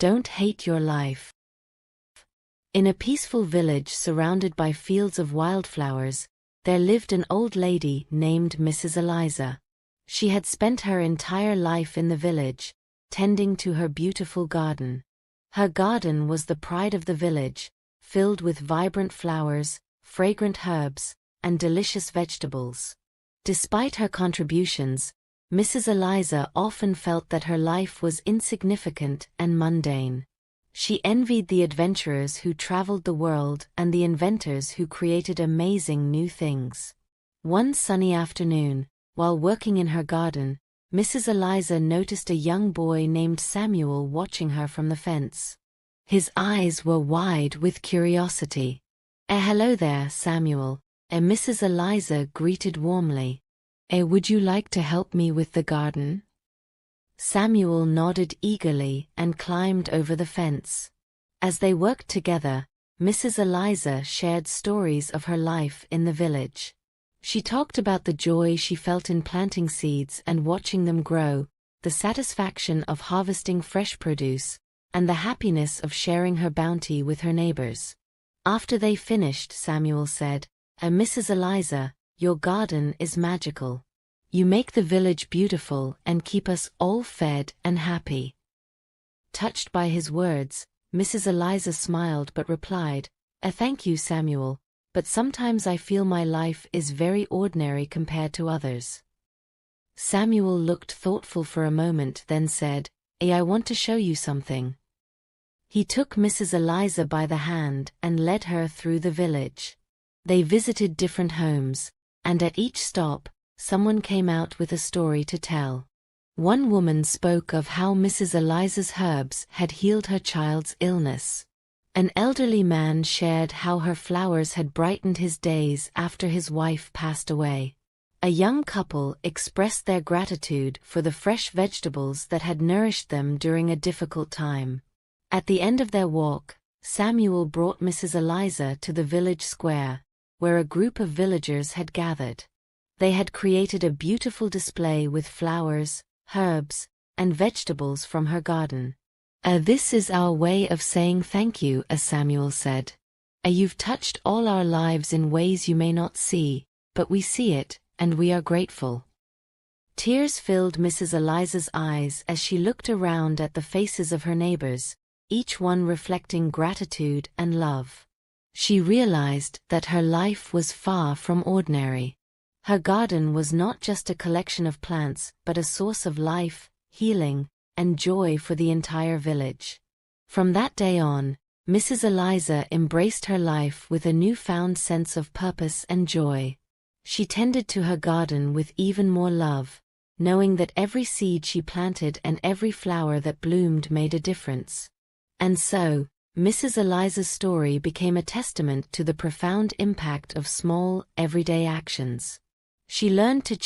Don't hate your life. In a peaceful village surrounded by fields of wildflowers, there lived an old lady named Mrs. Eliza. She had spent her entire life in the village, tending to her beautiful garden. Her garden was the pride of the village, filled with vibrant flowers, fragrant herbs, and delicious vegetables. Despite her contributions, Mrs. Eliza often felt that her life was insignificant and mundane. She envied the adventurers who traveled the world and the inventors who created amazing new things. One sunny afternoon, while working in her garden, Mrs. Eliza noticed a young boy named Samuel watching her from the fence. His eyes were wide with curiosity. Hello there, Samuel," Mrs. Eliza greeted warmly. Would you like to help me with the garden?" Samuel nodded eagerly and climbed over the fence. As they worked together, Mrs. Eliza shared stories of her life in the village. She talked about the joy she felt in planting seeds and watching them grow, the satisfaction of harvesting fresh produce, and the happiness of sharing her bounty with her neighbors. After they finished, Samuel said, "Mrs. Eliza, your garden is magical. You make the village beautiful and keep us all fed and happy." Touched by his words, Mrs. Eliza smiled but replied, "Thank you, Samuel, but sometimes I feel my life is very ordinary compared to others." Samuel looked thoughtful for a moment, then said, I want to show you something." He took Mrs. Eliza by the hand and led her through the village. They visited different homes, and at each stop, someone came out with a story to tell. One woman spoke of how Mrs. Eliza's herbs had healed her child's illness. An elderly man shared how her flowers had brightened his days after his wife passed away. A young couple expressed their gratitude for the fresh vegetables that had nourished them during a difficult time. At the end of their walk, Samuel brought Mrs. Eliza to the village square, where a group of villagers had gathered. They had created a beautiful display with flowers, herbs, and vegetables from her garden. This is our way of saying thank you," as Samuel said. You've touched all our lives in ways you may not see, but we see it, and we are grateful." Tears filled Mrs. Eliza's eyes as she looked around at the faces of her neighbors, each one reflecting gratitude and love. She realized that her life was far from ordinary. Her garden was not just a collection of plants, but a source of life, healing, and joy for the entire village. From that day on, Mrs. Eliza embraced her life with a newfound sense of purpose and joy. She tended to her garden with even more love, knowing that every seed she planted and every flower that bloomed made a difference. And so, Mrs. Eliza's story became a testament to the profound impact of small, everyday actions. She learned to